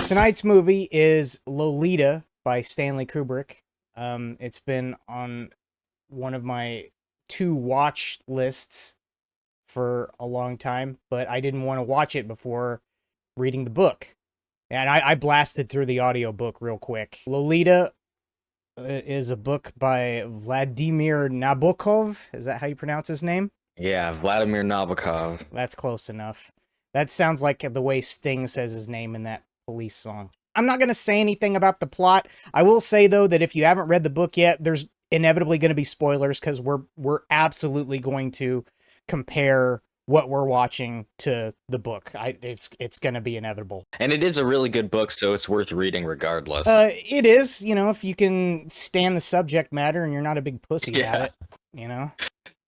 Tonight's movie is Lolita by Stanley Kubrick. It's been on one of my to watch lists for a long time, but I didn't want to watch it before reading the book. And I blasted through the audiobook real quick. Lolita is a book by Vladimir Nabokov. Is that how you pronounce his name? Yeah, Vladimir Nabokov. That's close enough. That sounds like the way Sting says his name in that Police song. I'm not going to say anything about the plot. I will say, though, that if you haven't read the book yet, there's inevitably going to be spoilers because we're absolutely going to compare what we're watching to the book. It's going to be inevitable. And it is a really good book, so it's worth reading regardless. It is, if you can stand the subject matter and you're not a big pussy about it,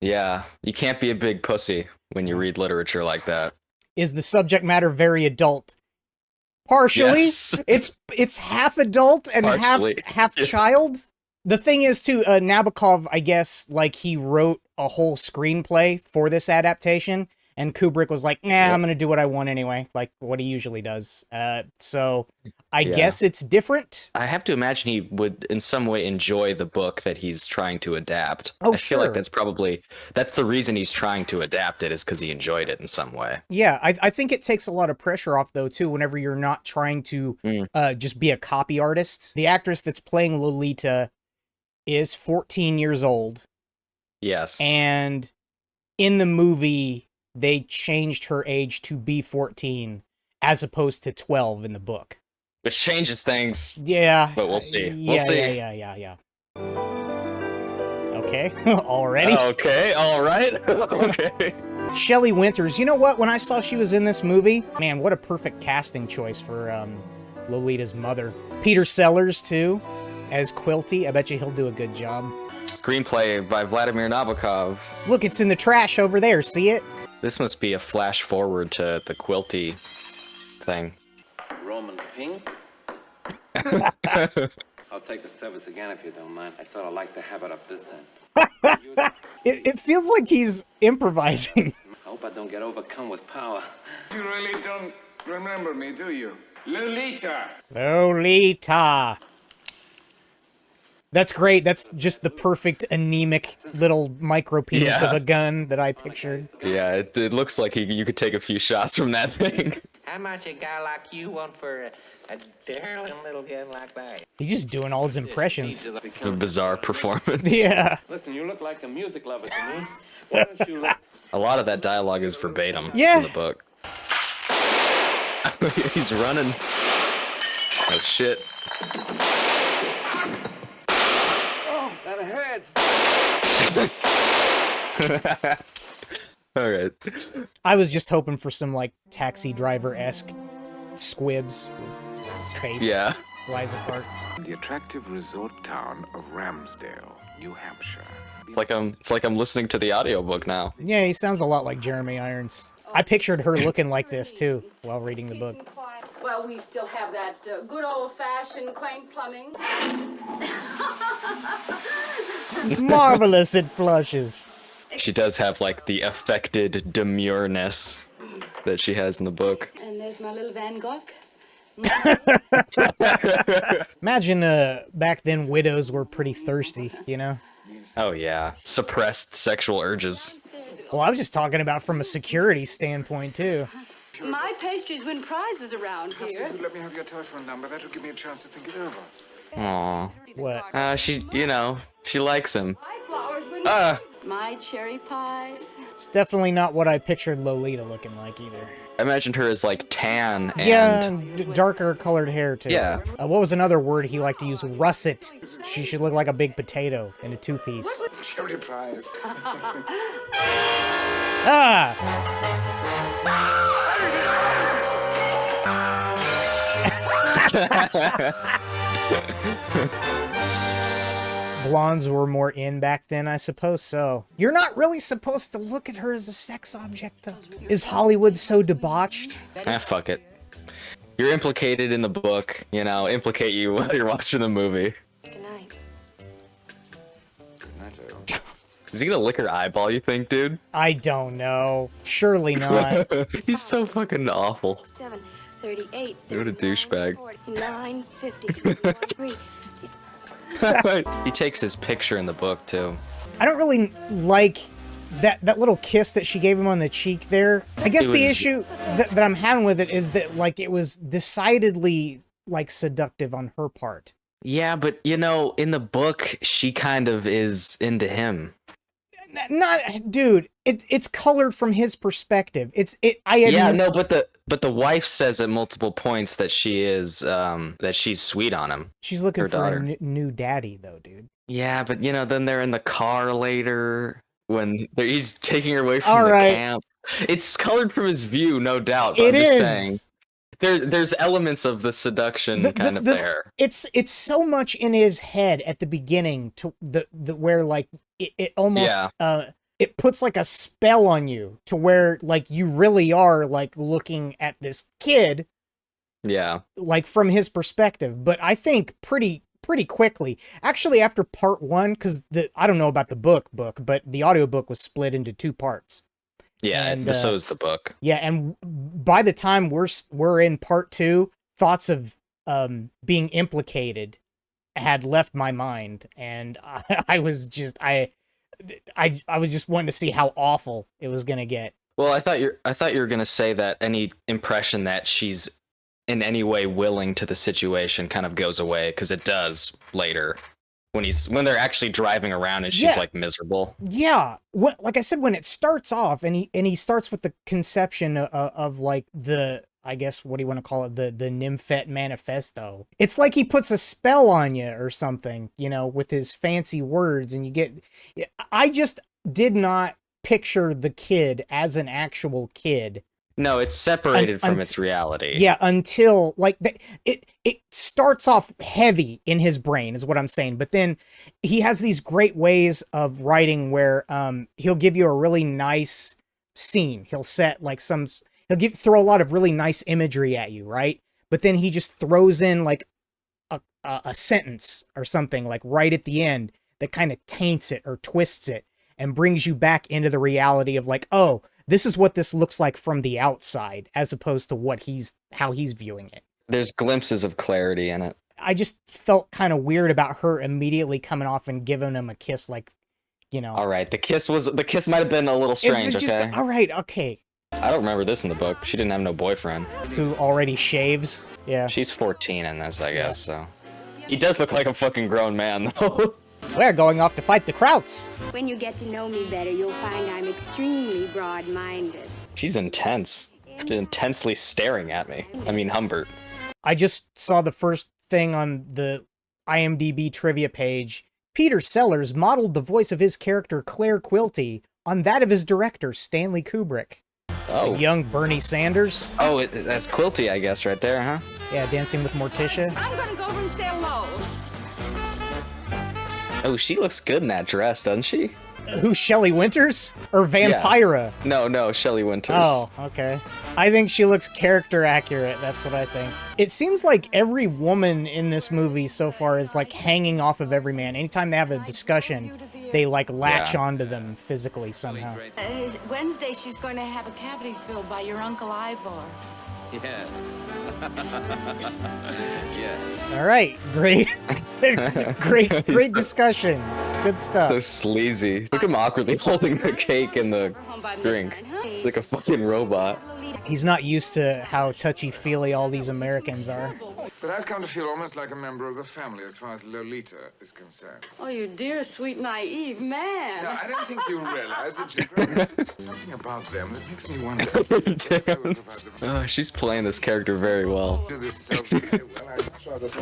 Yeah, you can't be a big pussy when you read literature like that. Is the subject matter very adult? Partially. Yes. It's half adult and half child. The thing is, too, Nabokov, I guess, he wrote a whole screenplay for this adaptation, and Kubrick was like, nah, I'm gonna do what I want anyway, like what he usually does. So I guess it's different. I have to imagine he would in some way enjoy the book that he's trying to adapt. Oh, I feel like that's the reason he's trying to adapt it, is because he enjoyed it in some way. Yeah, I think it takes a lot of pressure off, though, too, whenever you're not trying to just be a copy artist. The actress that's playing Lolita is 14 years old. Yes. And in the movie, they changed her age to be 14 as opposed to 12 in the book. Which changes things. Yeah. But we'll see. Yeah. Okay. Already? Okay, all right. Okay. Shelley Winters. You know what? When I saw she was in this movie, man, what a perfect casting choice for Lolita's mother. Peter Sellers, too, as Quilty. I bet you he'll do a good job. Screenplay by Vladimir Nabokov. Look, it's in the trash over there. See it? This must be a flash forward to the Quilty thing. Roman pink? I'll take the service again if you don't mind. I sort of like to have it up this end. It feels like he's improvising. I hope I don't get overcome with power. You really don't remember me, do you? Lolita! Lolita! That's great. That's just the perfect anemic little micro penis of a gun that I pictured. Yeah, it looks like you could take a few shots from that thing. How much a guy like you want for a darling little gun like that? He's just doing all his impressions. It's a bizarre performance. Yeah. Listen, you look like a music lover to me. Why don't you look... A lot of that dialogue is verbatim in the book. He's running. Oh, shit. Oh, that hurts. All right. I was just hoping for some, Taxi Driver-esque squibs. His face flies apart. The attractive resort town of Ramsdale, New Hampshire. It's like I'm listening to the audiobook now. Yeah, he sounds a lot like Jeremy Irons. I pictured her looking like this, too, while reading the book. Well, we still have that good old-fashioned quaint plumbing. Marvelous, it flushes. She does have, the affected demureness that she has in the book. And there's my little Van Gogh. Imagine back then widows were pretty thirsty, Oh, yeah. Suppressed sexual urges. Well, I was just talking about from a security standpoint, too. My pastries win prizes around here. If you let me have your telephone number, that will give me a chance to think it over. Aww. What? She likes him. My cherry pies. It's definitely not what I pictured Lolita looking like, either. I imagined her as, tan and... Yeah, darker colored hair, too. Yeah. What was another word he liked to use? Russet. She should look like a big potato in a two-piece. Cherry pies. Blondes were more in back then, I suppose so. You're not really supposed to look at her as a sex object, though. Is Hollywood so debauched? Fuck it. You're implicated in the book, implicate you while you're watching the movie. Good night. Good night, Is he gonna lick her eyeball, you think, dude? I don't know. Surely not. He's so fucking awful. 7, 38. What a douchebag. 49, 50, 53. He takes his picture in the book too. I don't really like that little kiss that she gave him on the cheek there. I guess the issue that I'm having with it is that, like, it was decidedly, like, seductive on her part. Yeah, but, you know, in the book, she kind of is into him. Dude, it's colored from his perspective. Yeah, no, but the wife says at multiple points that she is, that she's sweet on him. She's looking her for daughter. a new daddy, though, dude. Yeah, but, you know, then they're in the car later when he's taking her away from All the right. camp. It's colored from his view, no doubt. But It I'm just is. saying. There's elements of the seduction kind of there. It's so much in his head at the beginning to the where, like, it almost it puts like a spell on you to where, like, you really are, like, looking at this kid, like, from his perspective. But I think pretty quickly, actually, after part 1, because I don't know about the book, but the audiobook was split into 2 parts. Yeah, and so is the book. Yeah, and by the time we're in part 2, thoughts of being implicated had left my mind, and I was just wanting to see how awful it was gonna get. Well, I thought you were gonna say that any impression that she's in any way willing to the situation kind of goes away, because it does later when they're actually driving around and she's like miserable. Yeah, like I said, when it starts off and he starts with the conception of like the, I guess, what do you want to call it, the Nymphet Manifesto. It's like he puts a spell on you or something, you know, with his fancy words, and you get. I just did not picture the kid as an actual kid. No, it's separated from its reality. Yeah, until, like, it starts off heavy in his brain, is what I'm saying. But then he has these great ways of writing where he'll give you a really nice scene. He'll set, like, throw a lot of really nice imagery at you, right? But then he just throws in, like, a sentence or something, like, right at the end that kind of taints it or twists it and brings you back into the reality of, like, oh, this is what this looks like from the outside, as opposed to how he's viewing it. There's glimpses of clarity in it. I just felt kind of weird about her immediately coming off and giving him a kiss, like, you know. All right, the kiss might have been a little strange. Okay. All right, okay. I don't remember this in the book. She didn't have no boyfriend. Who already shaves? Yeah. She's 14 in this, I guess. So he does look like a fucking grown man, though. We're going off to fight the Krauts. When you get to know me better, you'll find I'm extremely broad-minded. She's intense. She's intensely staring at me. I mean, Humbert. I just saw the first thing on the IMDb trivia page. Peter Sellers modeled the voice of his character Claire Quilty on that of his director, Stanley Kubrick. Oh. The young Bernie Sanders. Oh, that's Quilty, I guess, right there, huh? Yeah, Dancing with Morticia. I'm gonna go over and say hello. Oh, she looks good in that dress, doesn't she? Who's Shelley Winters? Or Vampira? Yeah. No, Shelley Winters. Oh, okay. I think she looks character accurate, that's what I think. It seems like every woman in this movie so far is, like, hanging off of every man. Anytime they have a discussion, they, like, latch onto them physically somehow. Wednesday she's going to have a cavity filled by your Uncle Ivor. Yes. Yes. All right, great, great discussion. Good stuff. So sleazy. Look at him awkwardly holding the cake and the drink. It's like a fucking robot. He's not used to how touchy-feely all these Americans are. But I've come to feel almost like a member of the family as far as Lolita is concerned. Oh, you dear, sweet, naive man. Now, I don't think you realize that there's something about them that makes me wonder. Oh, she's playing this character very well.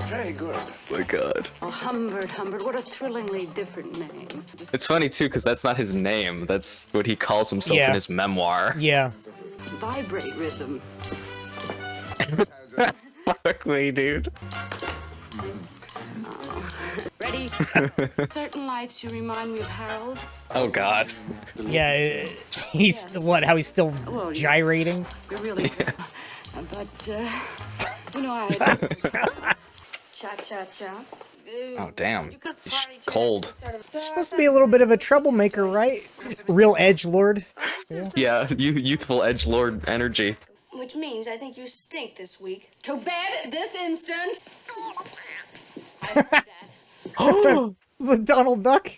Very good. Oh my god. Oh, Humbert, what a thrillingly different name. It's funny too, because that's not his name. That's what he calls himself in his memoir. Yeah. Vibrate rhythm. Fuck me, dude. Ready? Certain lights you remind me of Harold. Oh god. Yeah, he's how he's still gyrating? You're really but you know I cha-cha-cha. Oh damn. She's cold. It's supposed to be a little bit of a troublemaker, right? Real edgelord. Yeah, youthful edgelord energy. which means I think you stink this week. To bed this instant. I said that. Oh, It's a Donald Duck.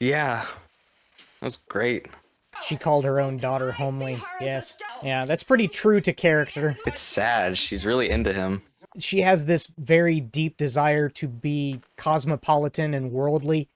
yeah. That was great. She called her own daughter homely. Yes. Yeah, that's pretty true to character. It's sad. She's really into him. She has this very deep desire to be cosmopolitan and worldly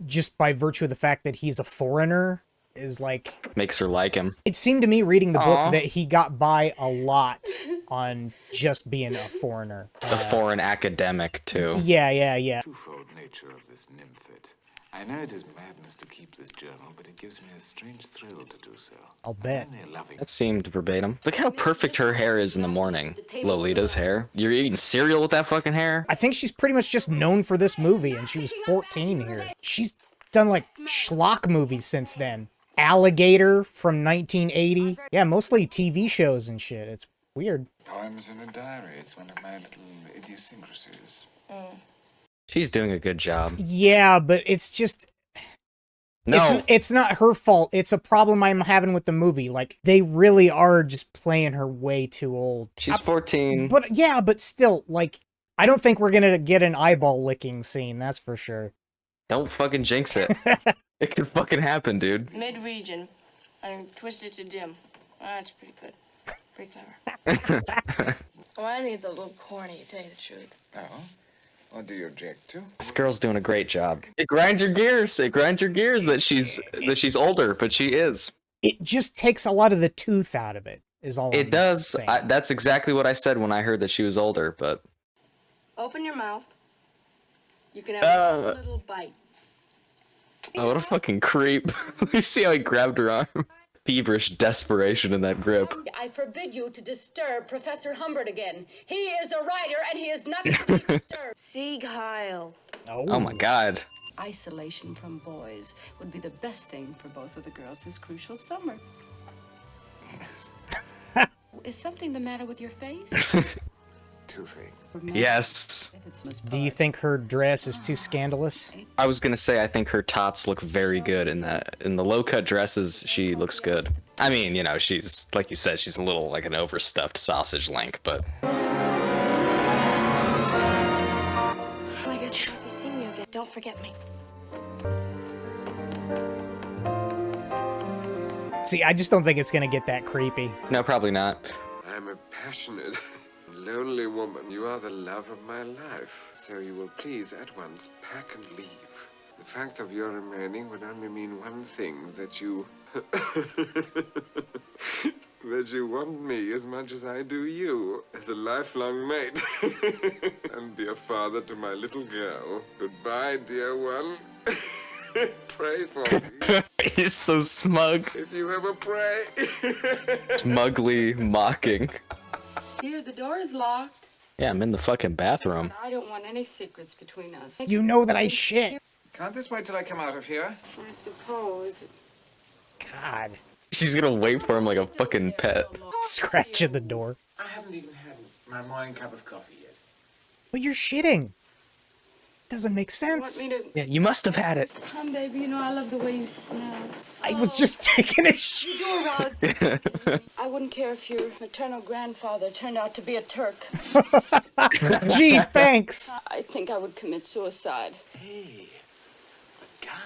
just by virtue of the fact that he's a foreigner is like... Makes her like him. It seemed to me reading the Aw. book that he got by a lot on just being a foreigner. The foreign academic, too. Yeah. Twofold nature of this nymphet. I know it is madness to keep this journal, but it gives me a strange thrill to do so. I'll bet. Only a loving That seemed verbatim. Look how perfect her hair is in the morning. Lolita's hair. You're eating cereal with that fucking hair? I think she's pretty much just known for this movie, and she was 14 here. She's done, like, schlock movies since then. Alligator from 1980. Yeah, mostly TV shows and shit. It's weird. poems in a diary. It's one of my little idiosyncrasies. She's doing a good job. Yeah, but it's just... No. It's not her fault. It's a problem I'm having with the movie. Like, they really are just playing her way too old. She's 14. But, yeah, but still, like, I don't think we're gonna get an eyeball licking scene, that's for sure. Don't fucking jinx it. It could fucking happen, dude. Mid-region. And twisted to dim. That's pretty good. Pretty clever. Well, I think it's a little corny, to tell you the truth. Oh? What do you object to? This girl's doing a great job. It grinds her gears. It grinds her gears that she's older, but she is. It just takes a lot of the tooth out of it, is all It I'm does. saying. That's exactly what I said when I heard that she was older, but... Open your mouth. You can have one little bite. Oh, what a fucking creep. You see how he grabbed her arm? Feverish desperation in that grip. I forbid you to disturb Professor Humbert again. He is a writer and he is not to be disturbed. See, Kyle. Oh my god. Isolation from boys would be the best thing for both of the girls this crucial summer. Is something the matter with your face? Toothache. Yes. Do you think her dress is too scandalous? I was gonna say I think her tots look very good in that. In the low-cut dresses, she looks good. I mean, you know, she's, like you said, she's a little like an overstuffed sausage link, but... I guess I'll be seeing you again. Don't forget me. See, I just don't think it's gonna get that creepy. No, probably not. I'm a passionate, lonely woman. You are the love of my life. So you will please at once pack and leave. The fact of your remaining would only mean one thing, that you... that you want me as much as I do you, as a lifelong mate. And be a father to my little girl. Goodbye, dear one. Pray for me. He's so smug. If you ever pray. Smugly mocking. Here, the door is locked. Yeah, I'm in the fucking bathroom. I don't want any secrets between us. You know that I shit. Can't this wait till I come out of here? I suppose. God. She's gonna wait for him like a fucking pet. Scratch at the door. I haven't even had my morning cup of coffee yet. But you're shitting. Doesn't make You want sense. me to... Yeah, you must have had it. Come, baby, you know I love the way you smell. I was just taking a shit. You do arouse the... I wouldn't care if your maternal grandfather turned out to be a Turk. Gee, thanks. I think I would commit suicide. Hey, a gun.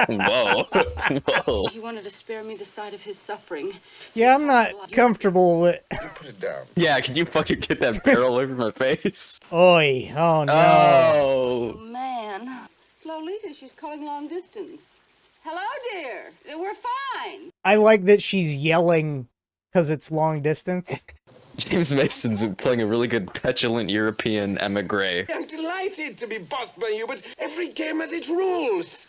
Whoa. Whoa. He wanted to spare me the sight of his suffering. Yeah, I'm not comfortable with... Put it down. Yeah, can you fucking get that barrel away from my face? Oi, oh no. Oh. Man. It's Lolita. She's calling long distance. Hello, dear. We're fine. I like that she's yelling because it's long distance. James Mason's playing a really good petulant European emigre. I'm delighted to be bossed by you, but every game has its rules.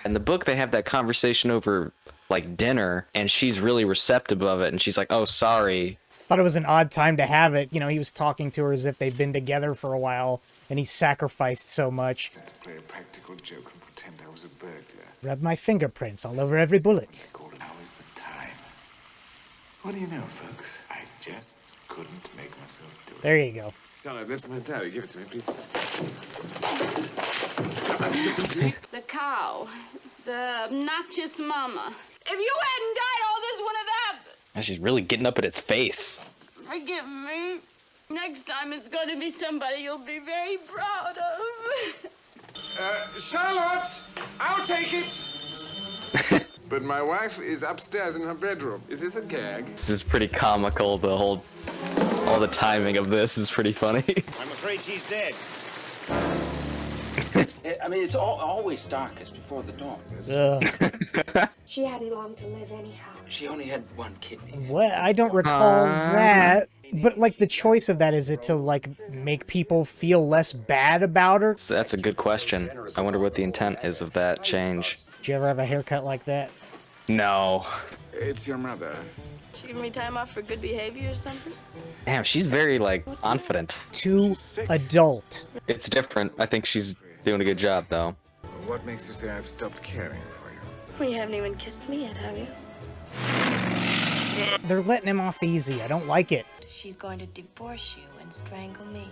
In the book, they have that conversation over, like, dinner, and she's really receptive of it, and she's like, oh, sorry. Thought it was an odd time to have it. You know, he was talking to her as if they'd been together for a while, and he sacrificed so much. To play a practical joke and pretend I was a burglar. Rub my fingerprints all over every bullet. Now is the time. What do you know, folks? I just couldn't make myself do it. There you go. Donna, that's my diary. Give it to me, please. The cow. The obnoxious mama. If you hadn't died, all this wouldn't have happened. She's really getting up at its face. Forgive me. Next time it's going to be somebody you'll be very proud of. Charlotte, I'll take it. But my wife is upstairs in her bedroom. Is this a gag? This is pretty comical. All the timing of this is pretty funny. I'm afraid she's dead. I mean, it's always darkest before the dawn. She hadn't long to live anyhow. She only had one kidney. What? I don't recall that. But, like, the choice of that, is it to, like, make people feel less bad about her? So that's a good question. I wonder what the intent is of that change. Did you ever have a haircut like that? No. It's your mother. She give me time off for good behavior or something? Damn, she's very, like, confident. Too adult. It's different. I think she's doing a good job, though. What makes you say I've stopped caring for you? Well, you haven't even kissed me yet, have you? They're letting him off easy. I don't like it. She's going to divorce you and strangle me.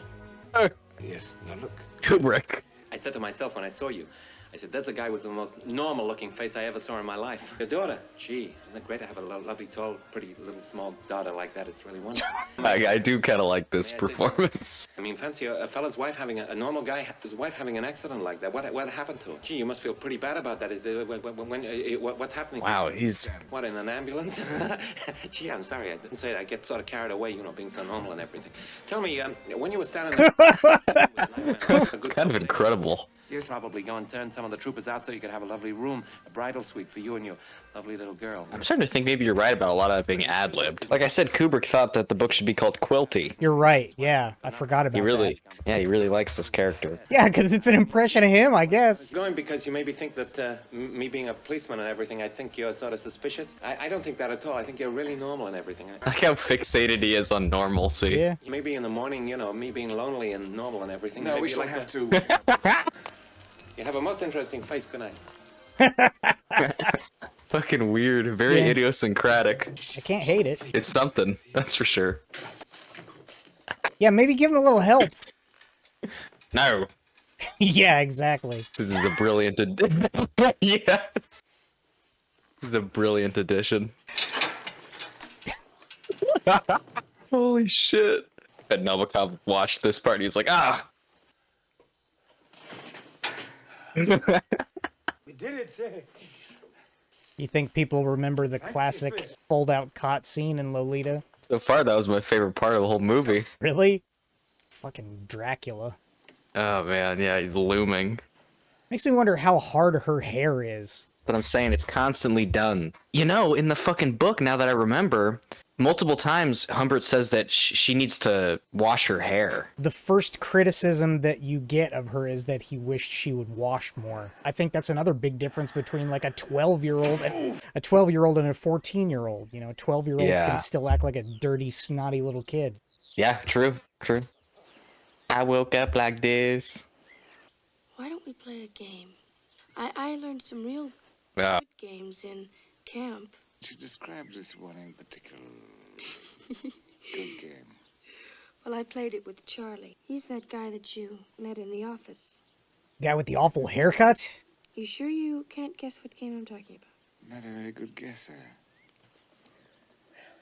Yes, now look. Kubrick. I said to myself when I saw you, I said, that's a guy with the most normal-looking face I ever saw in my life. Your daughter, gee, isn't it great to have a lovely, tall, pretty, little, small daughter like that? It's really wonderful. I do kind of like this performance. I mean, fancy a fella's wife having a normal guy, his wife having an accident like that. What happened to him? Gee, you must feel pretty bad about that. What's happening? Wow, he's... What, in an ambulance? Gee, I'm sorry, I didn't say it. I get sort of carried away, you know, being so normal and everything. Tell me, when you were standing there... kind of incredible. You're probably going to turn some of the troopers out so you could have a lovely room, a bridal suite for you and your lovely little girl. I'm starting to think maybe you're right about a lot of it being ad-libbed. Like I said, Kubrick thought that the book should be called Quilty. You're right. Yeah, I forgot about that. Yeah, he really likes this character. Yeah, because it's an impression of him, I guess. Going because you maybe think that me being a policeman and everything, I think you're sort of suspicious. I don't think that at all. I think you're really normal and everything. I like how fixated he is on normalcy. Yeah. Maybe in the morning, you know, me being lonely and normal and everything. No, maybe we you shall like have to... You have a most interesting face. Good night. Fucking weird. Very idiosyncratic. I can't hate it. It's something, that's for sure. Yeah, maybe give him a little help. No. Yeah, exactly. This is a brilliant yes. This is a brilliant addition. Holy shit. Bet Nabokov watched this part and he's like, ah! We did it, say. You think people remember the classic fold-out cot scene in Lolita? So far, that was my favorite part of the whole movie. Really? Fucking Dracula. Oh man, yeah, he's looming. Makes me wonder how hard her hair is. But I'm saying it's constantly done. You know, in the fucking book, now that I remember, multiple times Humbert says that she needs to wash her hair. The first criticism that you get of her is that he wished she would wash more. I think that's another big difference between like a 12-year-old and a 14-year-old. You know, 12-year-olds can still act like a dirty, snotty little kid. Yeah, true. I woke up like this. Why don't we play a game? I learned some real Yeah. good games in camp. Could you describe this one in particular? Good game. Well, I played it with Charlie. He's that guy that you met in the office. Guy with the awful haircut? You sure you can't guess what game I'm talking about? Not a very good guesser.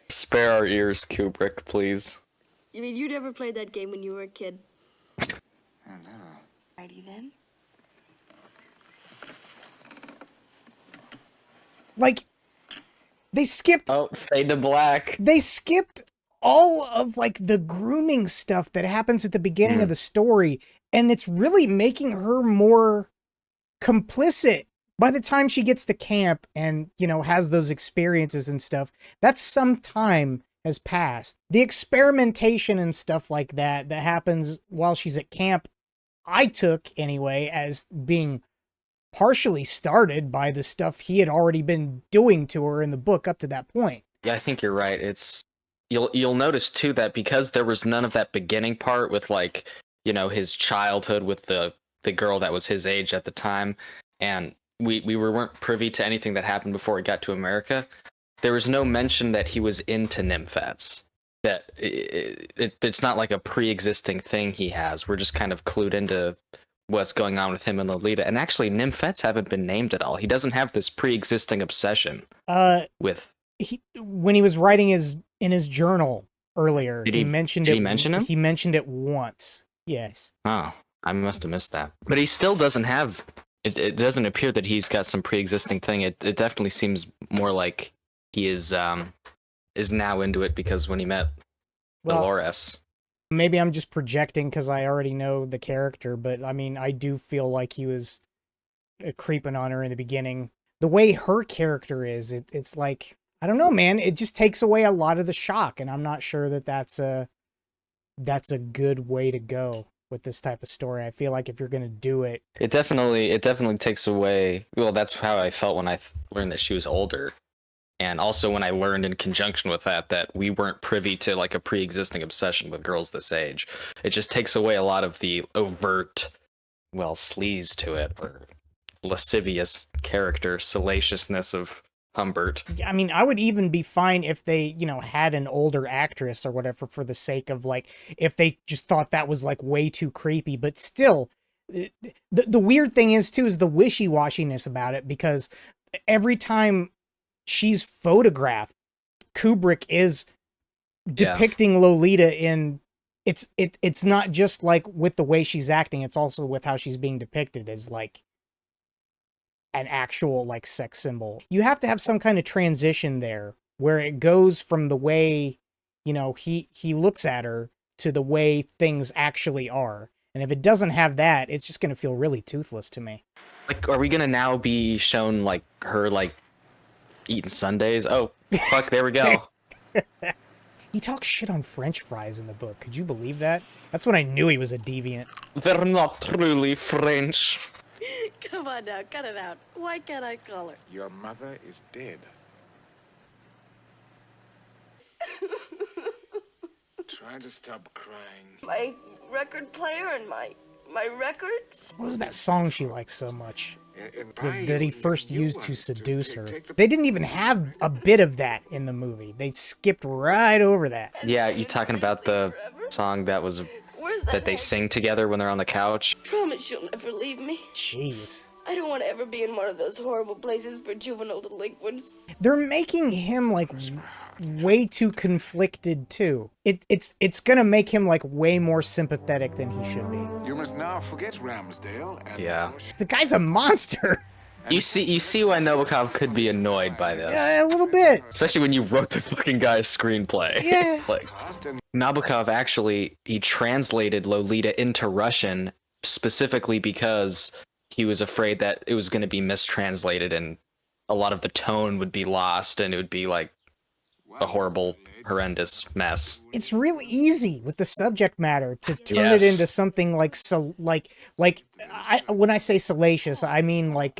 Spare our ears, Kubrick, please. You mean you never played that game when you were a kid? Oh, no. Righty then. Like, they skipped... Oh, fade to black. They skipped all of, like, the grooming stuff that happens at the beginning of the story, and it's really making her more complicit. By the time she gets to camp and, you know, has those experiences and stuff, that's some time has passed. The experimentation and stuff like that happens while she's at camp, I took, anyway, as being partially started by the stuff he had already been doing to her in the book up to that point. Yeah, I think you're right. It's you'll notice too that because there was none of that beginning part with, like, you know, his childhood with the girl that was his age at the time, and we weren't privy to anything that happened before he got to America. There was no mention that he was into nymphets. That it's not like a pre-existing thing he has. We're just kind of clued into what's going on with him and Lolita. And actually, nymphets haven't been named at all. He doesn't have this pre-existing obsession with when he was writing in his journal earlier, Did he he mentioned did it. he mention him? He mentioned it once. Yes. Oh, I must have missed that. But he still doesn't have. It doesn't appear that he's got some pre-existing thing. It definitely seems more like he is now into it because when he met Well, Dolores. maybe I'm just projecting because I already know the character, but I mean, I do feel like he was creeping on her in the beginning. The way her character is, it's like, I don't know, man. It just takes away a lot of the shock, and I'm not sure that that's a good way to go with this type of story. I feel like if you're gonna do it, It definitely takes away. Well, that's how I felt when I learned that she was older, and also when I learned in conjunction with that we weren't privy to like a pre-existing obsession with girls this age. It just takes away a lot of the overt, well, sleaze to it, or lascivious character salaciousness of Humbert. I mean, I would even be fine if they, had an older actress or whatever for the sake of like, if they just thought that was like way too creepy, but still, the weird thing is too, is the wishy-washiness about it, because every time she's photographed, Kubrick is depicting Lolita in, it's not just like with the way she's acting, it's also with how she's being depicted as like an actual like sex symbol. You have to have some kind of transition there where it goes from the way, he looks at her to the way things actually are. And if it doesn't have that, it's just going to feel really toothless to me. Like, are we gonna now be shown like her like eating sundaes? Oh, fuck, there we go. He talks shit on French fries in the book. Could you believe that? That's when I knew he was a deviant. They're not truly French. Come on now, cut it out. Why can't I call her? Your mother is dead. Try to stop crying. My record player and my records? What was that song she likes so much? And That he first used to seduce her. They didn't even have a bit of that in the movie. They skipped right over that. Yeah, you talking about the song that was that they sing together when they're on the couch? Promise you'll never leave me. Jeez. I don't want to ever be in one of those horrible places for juvenile delinquents. They're making him like way too conflicted too. It's gonna make him like way more sympathetic than he should be. You must now forget Ramsdale and The guy's a monster. You see why Nabokov could be annoyed by this. Yeah, a little bit. Especially when you wrote the fucking guy's screenplay. Yeah. Like, Nabokov actually, he translated Lolita into Russian specifically because he was afraid that it was going to be mistranslated and a lot of the tone would be lost and it would be like a horrible, horrendous mess. It's really easy with the subject matter to turn it into something like when I say salacious, I mean like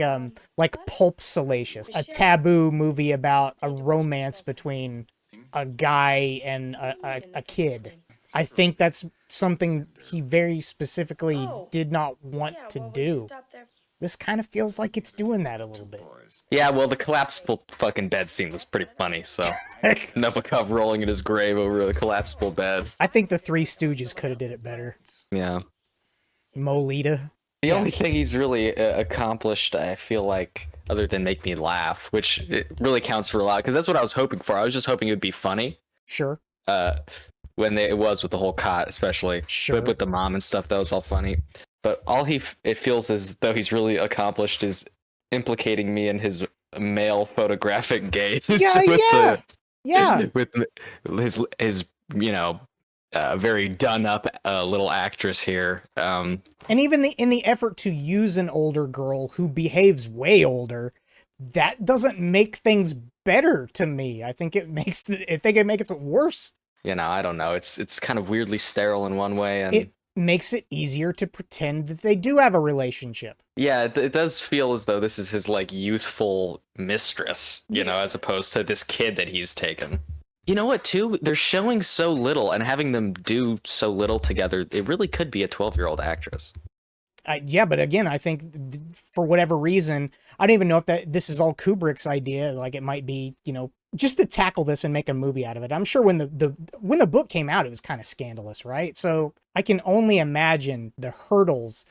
pulp salacious, a taboo movie about a romance between a guy and a kid. I think that's something he very specifically did not want to do. This kind of feels like it's doing that a little bit. Yeah, well, the collapsible fucking bed scene was pretty funny, so Nabokov rolling in his grave over the collapsible bed. I think the Three Stooges could have did it better. Yeah. Molita. The only thing he's really accomplished, I feel like, other than make me laugh, which it really counts for a lot, because that's what I was hoping for. I was just hoping it would be funny. Sure. When it was with the whole cot, especially. Sure. With the mom and stuff, that was all funny. But all it feels as though he's really accomplished is implicating me in his male photographic gaze. Yeah. With his very done up little actress here. And even in the effort to use an older girl who behaves way older, that doesn't make things better to me. I think it makes it worse. I don't know. It's kind of weirdly sterile in one way, and it makes it easier to pretend that they do have a relationship. Yeah, it does feel as though this is his like youthful mistress, as opposed to this kid that he's taken. You know what, too? They're showing so little and having them do so little together. It really could be a 12-year-old actress. Yeah, but again, I think for whatever reason, I don't even know if this is all Kubrick's idea. Like, it might be, just to tackle this and make a movie out of it. I'm sure when the book came out, it was kind of scandalous, right? So I can only imagine the hurdles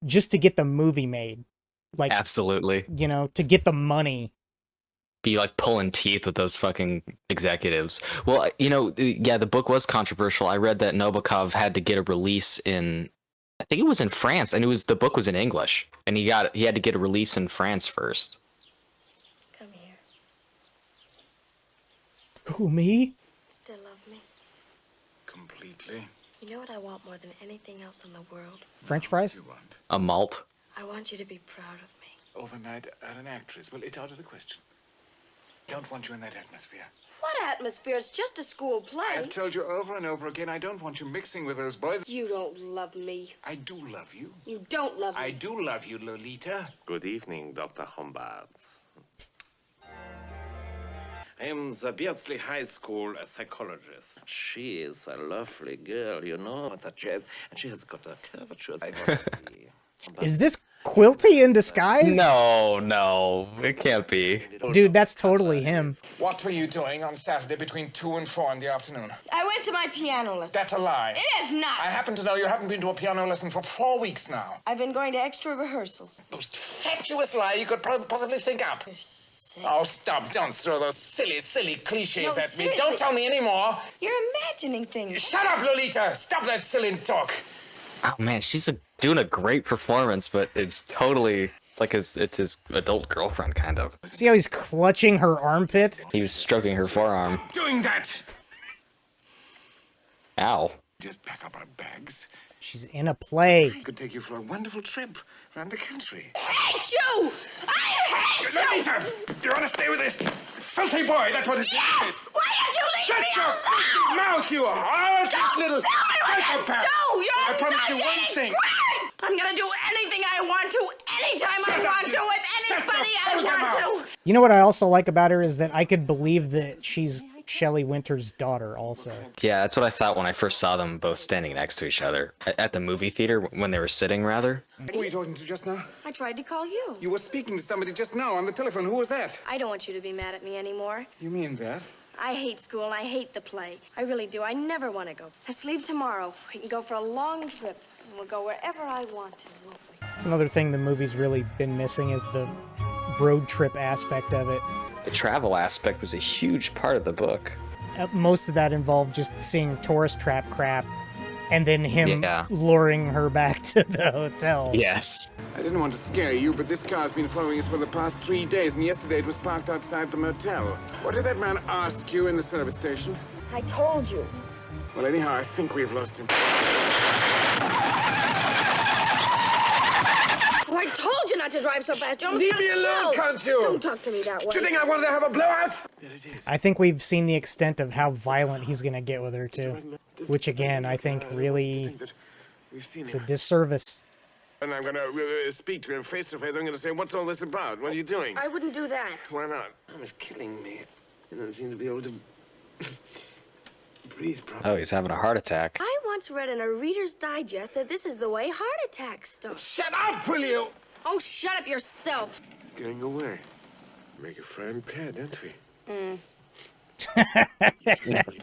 just to get the movie made. Like, absolutely, to get the money be like pulling teeth with those fucking executives. Well, you know, yeah, the book was controversial. I read that Nabokov had to get a release in, I think it was in France, and the book was in English, and he had to get a release in France first. Come here. Who, me? Still love me? Completely. You know what I want more than anything else in the world? French fries? You want A malt. I want you to be proud of me. overnight at an actress. Well, it's out of the question. Don't want you in that atmosphere. What atmosphere? It's just a school play. I've told you over and over again, I don't want you mixing with those boys. You don't love me. I do love you. You don't love me. I do love you, Lolita. Good evening, Dr. Humbert. I am the Beardsley High School psychologist. She is a lovely girl, you know, such as, and she has got a curvature. Is this Quilty in disguise? No, it can't be. Dude, that's totally him. What were you doing on Saturday between 2 and 4 in the afternoon? I went to my piano lesson. That's a lie. It is not. I happen to know you haven't been to a piano lesson for 4 weeks now. I've been going to extra rehearsals. Most fatuous lie you could possibly think up. You're sick. Oh, stop. Don't throw those silly cliches No, at me. seriously. Don't tell me anymore. You're imagining things. Shut up, Lolita. Stop that silly talk. Oh man, she's doing a great performance, but it's like it's his adult girlfriend kind of. See how he's clutching her armpit? He was stroking her forearm. Doing that. Ow. Just pack up our bags. She's in a play. I could take you for a wonderful trip around the country. I hate you! I hate you! Lolita, you want to stay with this filthy boy? That's what it's. Yes! Why did you leave Shut me your alone? mouth, you heartless Don't little tell me what to psychopath. do! You're I promise you not one any thing. great! I'm gonna do anything I want to, anytime I Shut up, want you to, with shut anybody your I fucking want mouth. to. You know what I also like about her is that I could believe that she's Shelley Winters' daughter also. Yeah, that's what I thought when I first saw them both standing next to each other at the movie theater when they were sitting, rather. Who were you talking to just now? I tried to call you. You were speaking to somebody just now on the telephone. Who was that? I don't want you to be mad at me anymore. You mean that? I hate school and I hate the play. I really do. I never want to go. Let's leave tomorrow. We can go for a long trip. And we'll go wherever I want to, won't we? It's another thing the movie's really been missing is the road trip aspect of it. The travel aspect was a huge part of the book. Most of that involved just seeing tourist trap crap and then him luring her back to the hotel. Yes. I didn't want to scare you, but this car's been following us for the past 3 days, and yesterday it was parked outside the motel. What did that man ask you in the service station? I told you. Well, anyhow, I think we've lost him. Oh, I told you not to drive so fast. You Leave me alone, can't you? Don't talk to me that way. Do you think I wanted to have a blowout? There it is. I think we've seen the extent of how violent he's gonna get with her too. Which again, I think really it's a disservice. And I'm gonna speak to him face to face. I'm gonna say, what's all this about? What are you doing? I wouldn't do that. Why not? Tom is killing me. He doesn't seem to be able to breathe properly. Oh, he's having a heart attack. I once read in a Reader's Digest that this is the way heart attacks start. Shut up, will you? Oh, shut up yourself. It's going away. Make a fine pair, don't we?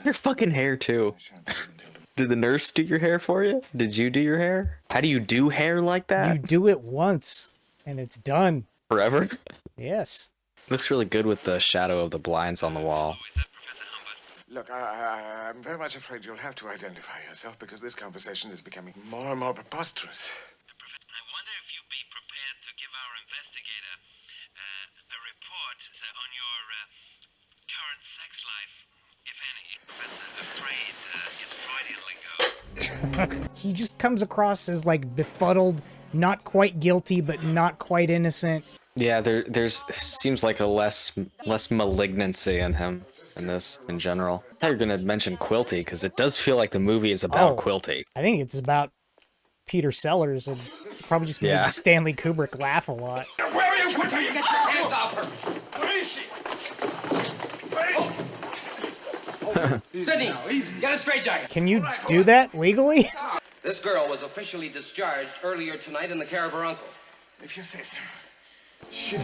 Your fucking hair too. Did the nurse do your hair for you? Did you do your hair? How do you do hair like that? You do it once and it's done. Forever? Yes. Looks really good with the shadow of the blinds on the wall. Look, I'm very much afraid you'll have to identify yourself because this conversation is becoming more and more preposterous. I wonder if you'd be prepared to give our investigator a report on your current sex life, if any. But afraid it's Freudian lingo. He just comes across as like befuddled, not quite guilty, but not quite innocent. Yeah, there's seems like a less malignancy in him in this in general. I thought you were gonna mention Quilty because it does feel like the movie is about Quilty. I think it's about Peter Sellers and probably just made Stanley Kubrick laugh a lot. Where are you? Put her! Get your hands off her! Where is she? Sydney, get a straitjacket. Can you do that legally? This girl was officially discharged earlier tonight in the care of her uncle. If you say so.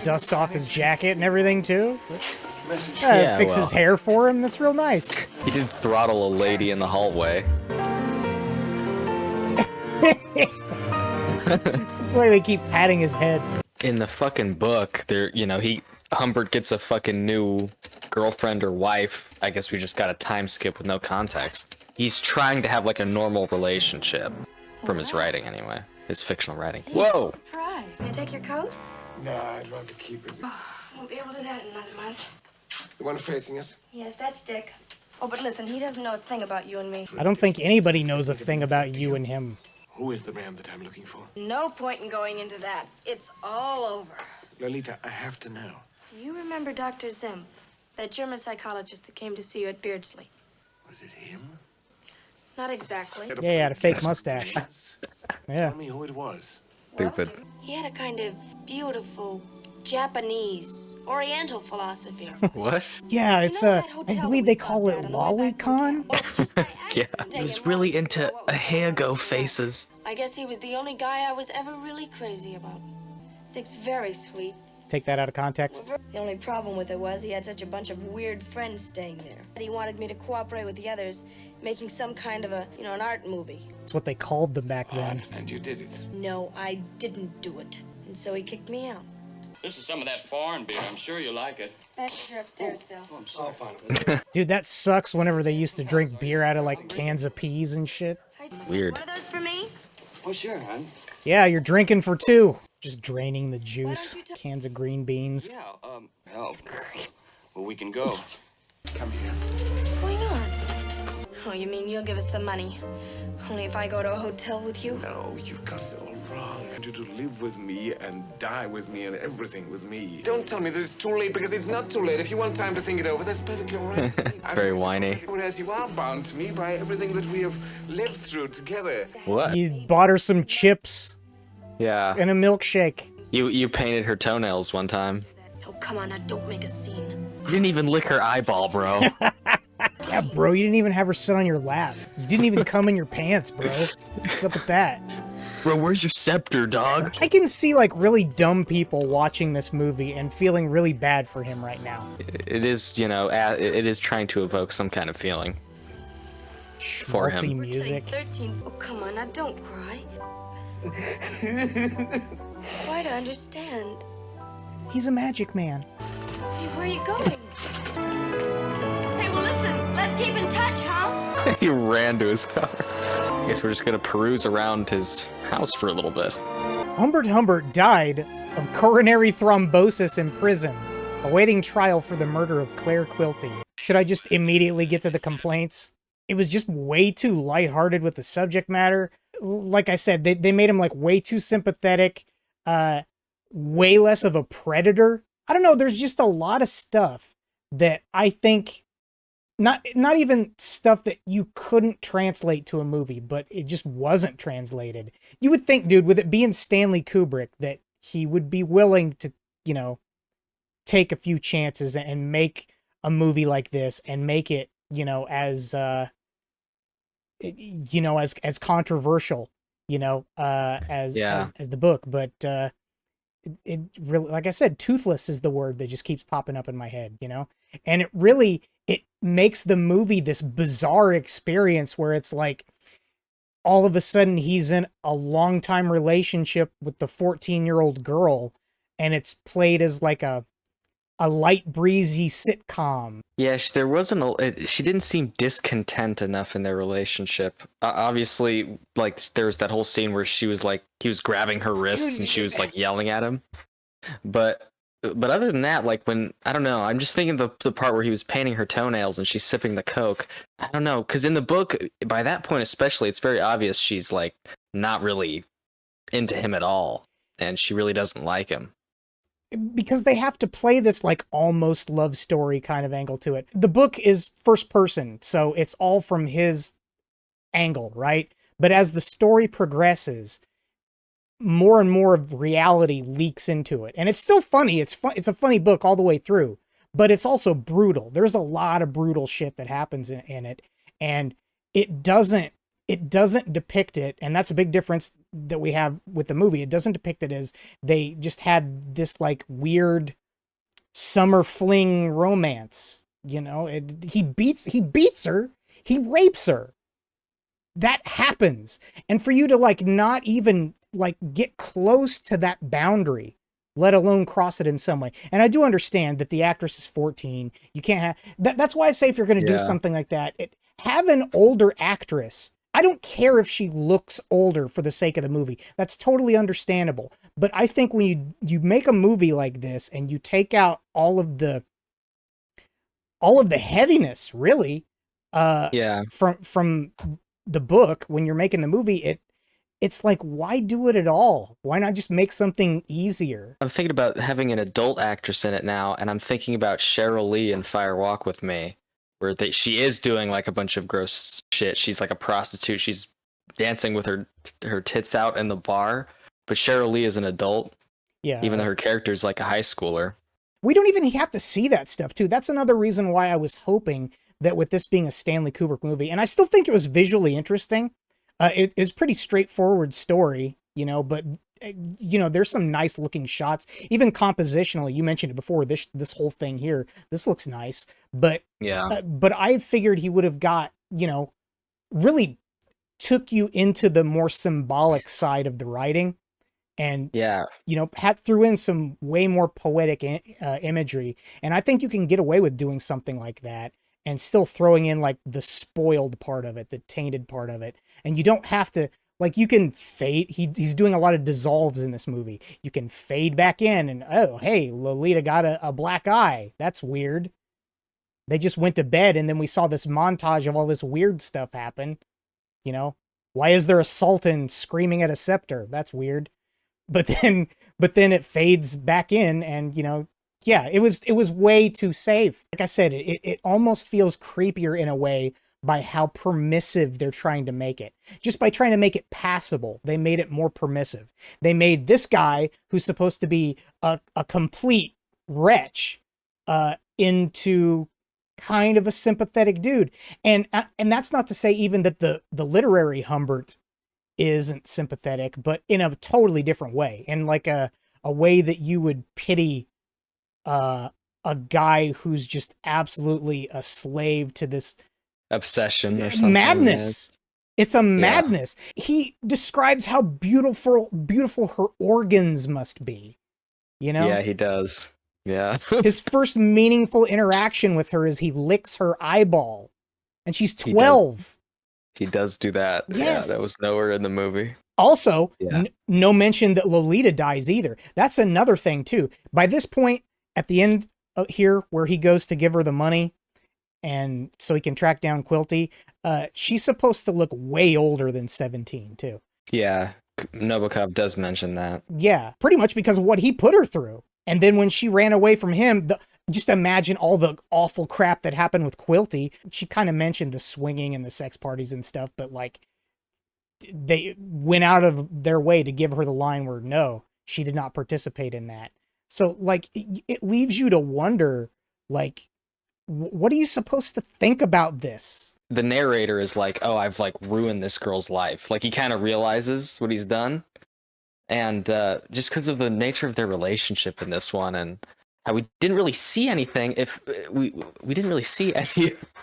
Dust off his jacket and everything too. Fix his hair for him. That's real nice. He did throttle a lady in the hallway. It's like they keep patting his head. In the fucking book, he Humbert gets a fucking new girlfriend or wife. I guess we just got a time skip with no context. He's trying to have like a normal relationship, from his writing anyway. His fictional writing. Whoa! Surprise. May I take your coat? No, I'd rather keep it. I won't be able to do that in another month. The one facing us? Yes, that's Dick. Oh, but listen, he doesn't know a thing about you and me. I don't think anybody knows a thing about you and him. Who is the man that I'm looking for? No point in going into that. It's all over. Lolita, I have to know. You remember Dr. Zim, that German psychologist that came to see you at Beardsley? Was it him? Not exactly. Yeah, he had a fake mustache. Yeah. Tell me who it was. Stupid. He had a kind of beautiful Japanese, Oriental philosophy. What? Yeah, it's I believe they call it lolicon. Yeah, he was really into ahego faces. I guess he was the only guy I was ever really crazy about. Dick's very sweet. Take that out of context. The only problem with it was he had such a bunch of weird friends staying there. He wanted me to cooperate with the others, making some kind of an art movie. That's what they called them back then. And you did it. No, I didn't do it. And so he kicked me out. This is some of that foreign beer. I'm sure you like it. You're upstairs, Phil. I'm sorry. Dude, that sucks whenever they used to drink beer out of like cans of peas and shit. Weird. One of those for me? Oh, sure, hon. Yeah, you're drinking for two. Just draining the juice. Cans of green beans. Yeah, help. Well, we can go. Come here. What's going on? Oh, you mean you'll give us the money? Only if I go to a hotel with you? No, you've got it all wrong. I want you to live with me and die with me and everything with me. Don't tell me that it's too late, because it's not too late. If you want time to think it over, that's perfectly all right. Very whiny. Whereas you are bound to me by everything that we have lived through together. What? You bought her some chips Yeah. and a milkshake. You painted her toenails one time. Oh, come on, now, don't make a scene. You didn't even lick her eyeball, bro. Yeah, bro, you didn't even have her sit on your lap. You didn't even come in your pants, bro. What's up with that? Bro, where's your scepter, dog? I can see like really dumb people watching this movie and feeling really bad for him right now. It is, it is trying to evoke some kind of feeling for Schmaltzy him. music. 13. Oh, come on, now, don't cry. Try to understand. He's a magic man. Hey, where are you going? Hey, well, listen, let's keep in touch, huh? He ran to his car. I guess we're just gonna peruse around his house for a little bit. Humbert Humbert died of coronary thrombosis in prison, awaiting trial for the murder of Claire Quilty. Should I just immediately get to the complaints? It was just way too lighthearted with the subject matter. Like I said, they made him like way too sympathetic, way less of a predator. I don't know, there's just a lot of stuff that I think, not even stuff that you couldn't translate to a movie, but it just wasn't translated. You would think, dude, with it being Stanley Kubrick, that he would be willing to, take a few chances and make a movie like this and make it, as controversial, as the book. But it really, like I said, toothless is the word that just keeps popping up in my head, and it makes the movie this bizarre experience where it's like all of a sudden he's in a long-time relationship with the 14-year-old girl, and it's played as like a light breezy sitcom. Yeah, there wasn't she didn't seem discontent enough in their relationship. Obviously, like there was that whole scene where he was grabbing her wrists and she was like yelling at him. But other than that, like when, I don't know, I'm just thinking the part where he was painting her toenails and she's sipping the Coke. I don't know, because in the book, by that point especially, it's very obvious she's like not really into him at all, and she really doesn't like him. Because they have to play this like almost love story kind of angle to it. The book is first person, so it's all from his angle, right? But as the story progresses, more and more of reality leaks into it. And it's still funny. It's a funny book all the way through, but it's also brutal. There's a lot of brutal shit that happens in it, and it doesn't depict it, and that's a big difference that we have with the movie. It doesn't depict it as they just had this like weird summer fling romance. He beats her, he rapes her. That happens. And for you to like not even like get close to that boundary let alone cross it in some way. And I do understand that the actress is 14. You can't have that's why I say if you're going to do something like that, have an older actress. I don't care if she looks older for the sake of the movie. That's totally understandable. But I think when you make a movie like this and you take out all of the heaviness, really, from the book, when you're making the movie, it's like, why do it at all? Why not just make something easier? I'm thinking about having an adult actress in it now, and I'm thinking about Cheryl Lee in Fire Walk with Me, where she is doing like a bunch of gross shit. She's like a prostitute. She's dancing with her tits out in the bar, but Cheryl Lee is an adult. Yeah. Even though her character is like a high schooler. We don't even have to see that stuff too. That's another reason why I was hoping that with this being a Stanley Kubrick movie, and I still think it was visually interesting. It is pretty straightforward story, but there's some nice looking shots, even compositionally. You mentioned it before. This whole thing here, this looks nice, but but I figured he would have got, really took you into the more symbolic side of the writing, and threw in some way more poetic imagery. And I think you can get away with doing something like that and still throwing in like the spoiled part of it, the tainted part of it. And you don't have to, like, you can fade. He's doing a lot of dissolves in this movie. You can fade back in and, oh, hey, Lolita got a black eye. That's weird. They just went to bed and then we saw this montage of all this weird stuff happen. Why is there a sultan screaming at a scepter? That's weird. But then it fades back in and, it was way too safe. Like I said, it almost feels creepier in a way by how permissive they're trying to make it. Just by trying to make it passable, they made it more permissive. They made this guy, who's supposed to be a complete wretch, into kind of a sympathetic dude. And that's not to say even that the literary Humbert isn't sympathetic, but in a totally different way. In like a way that you would pity a guy who's just absolutely a slave to this obsession or something. Madness. It's a madness. He describes how beautiful her organs must be. Yeah, he does. Yeah. His first meaningful interaction with her is he licks her eyeball, and she's 12. He does do that. Yes. Yeah, that was nowhere in the movie. Also, no mention that Lolita dies either. That's another thing too. By this point, at the end here, where he goes to give her the money, and so he can track down Quilty, she's supposed to look way older than 17 too. Yeah, Nabokov does mention that. Yeah, pretty much because of what he put her through. And then when she ran away from him, just imagine all the awful crap that happened with Quilty. She kind of mentioned the swinging and the sex parties and stuff, but like they went out of their way to give her the line where no, she did not participate in that. So like it leaves you to wonder, like, what are you supposed to think about this? The narrator is like, oh, I've like ruined this girl's life. Like he kind of realizes what he's done. And just because of the nature of their relationship in this one, and how we didn't really see anything, if we didn't really see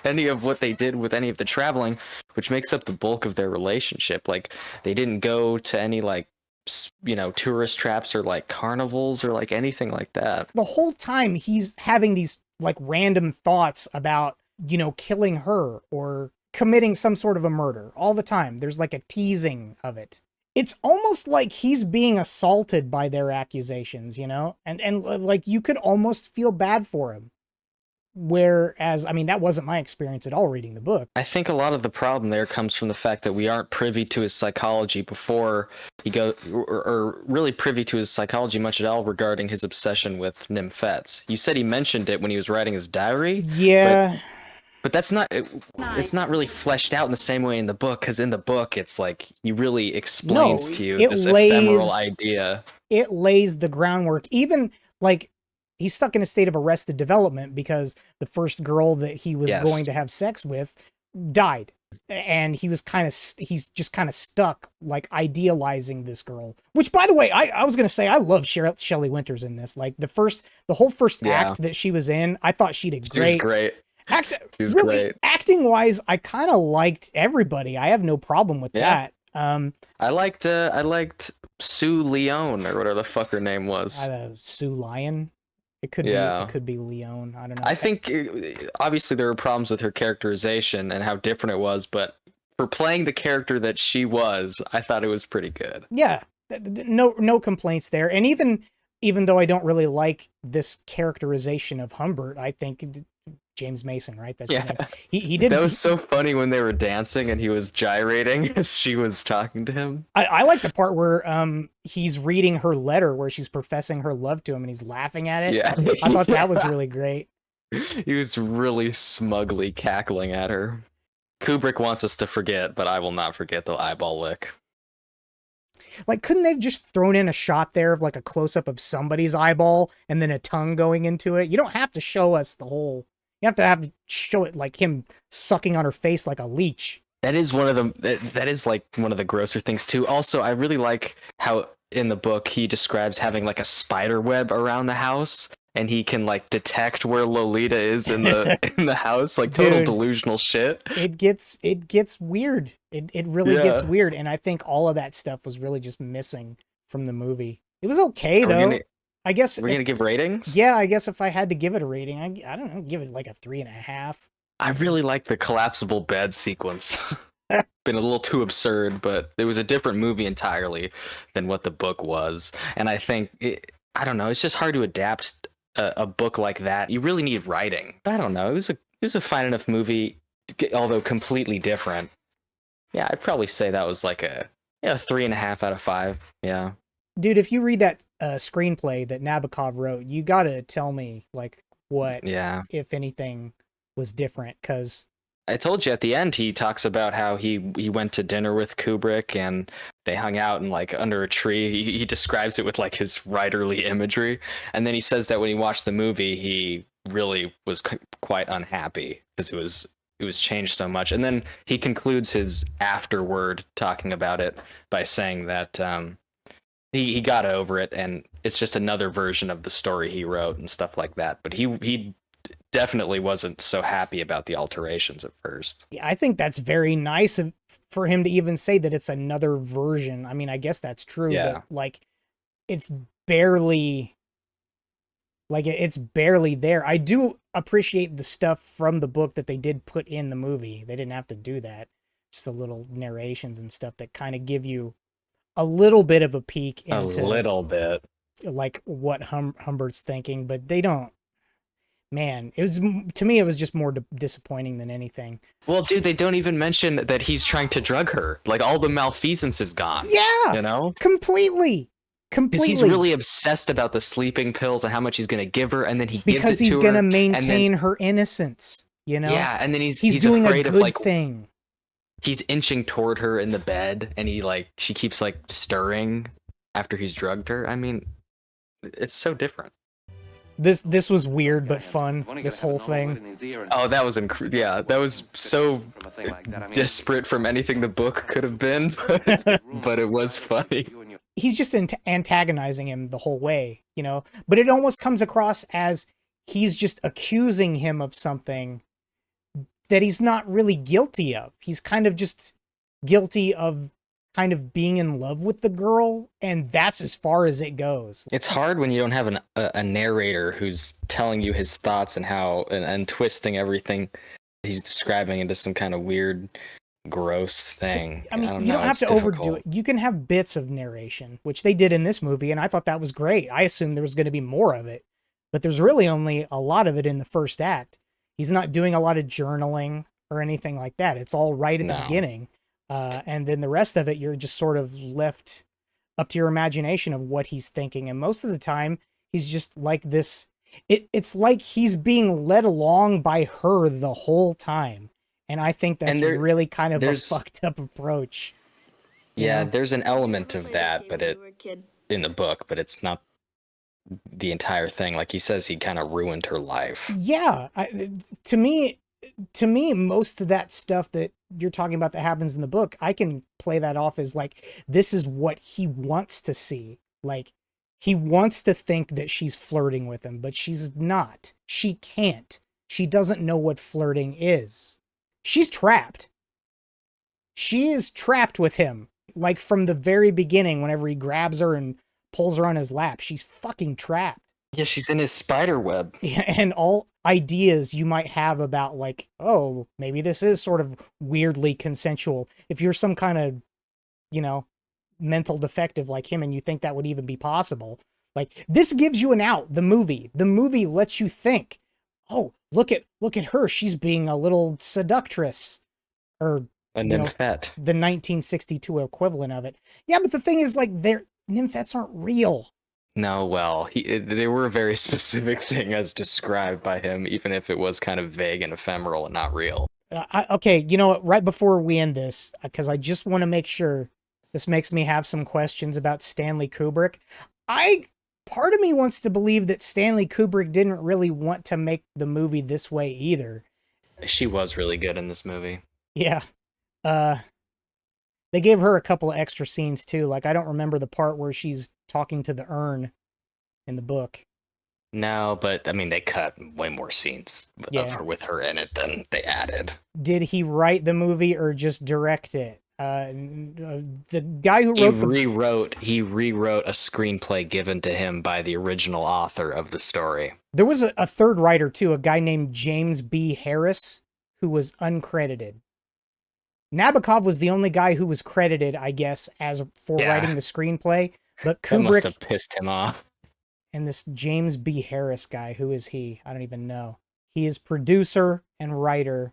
any of what they did with any of the traveling, which makes up the bulk of their relationship. Like they didn't go to any like tourist traps or like carnivals or like anything like that. The whole time he's having these like random thoughts about killing her or committing some sort of a murder all the time. There's like a teasing of it. It's almost like he's being assaulted by their accusations, and like you could almost feel bad for him. Whereas, I mean, that wasn't my experience at all reading the book. I think a lot of the problem there comes from the fact that we aren't privy to his psychology before he or really privy to his psychology much at all regarding his obsession with nymphets. You said he mentioned it when he was writing his diary. Yeah. But that's not, it's not really fleshed out in the same way in the book, because in the book, it's like, he really explains to you this ephemeral idea. It lays the groundwork. Even, like, he's stuck in a state of arrested development because the first girl that he was going to have sex with died. And he's just kind of stuck, like, idealizing this girl. Which, by the way, I was going to say, I love Shelley Winters in this. Like, the whole first act that she was in, I thought she did great. She was great. Great. Acting wise, I kind of liked everybody. I have no problem with that. I liked Sue Lyon or whatever the fuck her name was. Sue Lyon. It could Yeah. be. It could be Leon. I don't know. I think obviously there were problems with her characterization and how different it was, but for playing the character that she was, I thought it was pretty good. Yeah, no complaints there. And even though I don't really like this characterization of Humbert, I think James Mason, right? That's his name. He did. That was so funny when they were dancing and he was gyrating as she was talking to him. I like the part where he's reading her letter where she's professing her love to him and he's laughing at it. Yeah. I thought that was really great. He was really smugly cackling at her. Kubrick wants us to forget, but I will not forget the eyeball lick. Like, couldn't they have just thrown in a shot there of like a close-up of somebody's eyeball and then a tongue going into it? You don't have to show us the whole... You have to show it like him sucking on her face like a leech. That is one of the that is like one of the grosser things too. Also, I really like how in the book he describes having like a spider web around the house, and he can like detect where Lolita is in the in the house, like total delusional shit. It gets weird. It really gets weird, and I think all of that stuff was really just missing from the movie. It was okay though. I guess we're gonna give ratings. Yeah, I guess if I had to give it a rating, I don't know, give it like a 3.5. I really like the collapsible bed sequence. Been a little too absurd, but it was a different movie entirely than what the book was, and I think I don't know. It's just hard to adapt a book like that. You really need writing. I don't know. It was a fine enough movie, although completely different. Yeah, I'd probably say that was like a 3.5 out of 5. Yeah. Dude, if you read that screenplay that Nabokov wrote, you gotta tell me like what, if anything, was different. Because I told you at the end, he talks about how he went to dinner with Kubrick and they hung out and like under a tree. He describes it with like his writerly imagery, and then he says that when he watched the movie, he really was quite unhappy because it was changed so much. And then he concludes his afterword talking about it by saying that he got over it and it's just another version of the story he wrote and stuff like that. But he definitely wasn't so happy about the alterations at first. Yeah, I think that's very nice for him to even say that it's another version. I mean, I guess that's true. Yeah. But like, it's barely there. I do appreciate the stuff from the book that they did put in the movie. They didn't have to do that. Just the little narrations and stuff that kind of give you a little bit of a peek into like what Humbert's thinking, but they don't. Man, to me it was just more disappointing than anything. Well, dude, they don't even mention that he's trying to drug her. Like all the malfeasance is gone. Yeah, you know, completely. Because he's really obsessed about the sleeping pills and how much he's going to give her, and then he gives it to her. Because he's going to maintain her innocence, you know? Yeah, and then he's doing afraid a good of like thing. He's inching toward her in the bed, and she keeps like stirring after he's drugged her. I mean, it's so different. This was weird but fun. This whole thing. Oh, that was that was so disparate from anything the book could have been, but it was funny. He's just antagonizing him the whole way, you know? But it almost comes across as he's just accusing him of something that he's not really guilty of. He's kind of just guilty of kind of being in love with the girl, and that's as far as it goes. It's hard when you don't have a narrator who's telling you his thoughts and how and twisting everything he's describing into some kind of weird, gross thing. I mean, you don't have to overdo it. You can have bits of narration, which they did in this movie, and I thought that was great. I assumed there was going to be more of it, but there's really only a lot of it in the first act. He's not doing a lot of journaling or anything like that. It's all right at the beginning. And then the rest of it, you're just sort of left up to your imagination of what he's thinking. And most of the time, he's just like this. It's like he's being led along by her the whole time. And I think that's really kind of a fucked up approach. Yeah, there's an element of that, but in the book, but it's not the entire thing. Like he says, he kind of ruined her life. Yeah, to me, most of that stuff that you're talking about that happens in the book, I can play that off as like, this is what he wants to see. Like, he wants to think that she's flirting with him, but she's not. She can't. She doesn't know what flirting is. She's trapped. She is trapped with him. like from the very beginning, whenever he grabs her and pulls her on his lap, she's fucking trapped. Yeah, she's in his spider web. Yeah, and all ideas you might have about like, oh, maybe this is sort of weirdly consensual. If you're some kind of, you know, mental defective like him and you think that would even be possible, like this gives you an out. The movie lets you think, oh, look at her, she's being a little seductress, or A nymphette. the 1962 equivalent of it. Yeah, but the thing is, like, nymphets aren't real. No, well, they were a very specific thing as described by him, even if it was kind of vague and ephemeral and not real. Okay, you know what? Right before we end this, because I just want to make sure, this makes me have some questions about Stanley Kubrick. Part of me wants to believe that Stanley Kubrick didn't really want to make the movie this way either. She was really good in this movie. Yeah. They gave her a couple of extra scenes too. Like, I don't remember the part where she's talking to the urn in the book. No, but I mean, they cut way more scenes of her with her in it than they added. Did he write the movie or just direct it? The guy who wrote he rewrote a screenplay given to him by the original author of the story. There was a third writer too, a guy named James B. Harris, who was uncredited. Nabokov was the only guy who was credited, I guess, for writing the screenplay. But Kubrick, that must have pissed him off. And this James B. Harris guy, who is he? I don't even know. He is producer and writer,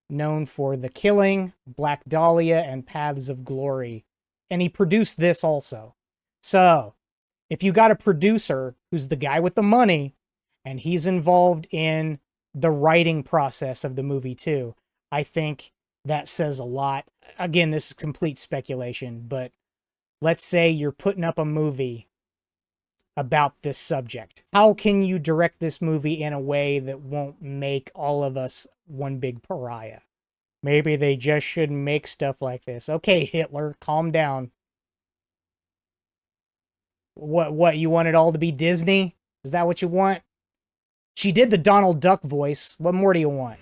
known for The Killing, Black Dahlia, and Paths of Glory. And he produced this also. So, if you got a producer who's the guy with the money, and he's involved in the writing process of the movie too, I think that says a lot. Again, this is complete speculation, but let's say you're putting up a movie about this subject. How can you direct this movie in a way that won't make all of us one big pariah? Maybe they just shouldn't make stuff like this. Okay, Hitler, calm down. What, you want it all to be Disney? Is that what you want? She did the Donald Duck voice. What more do you want?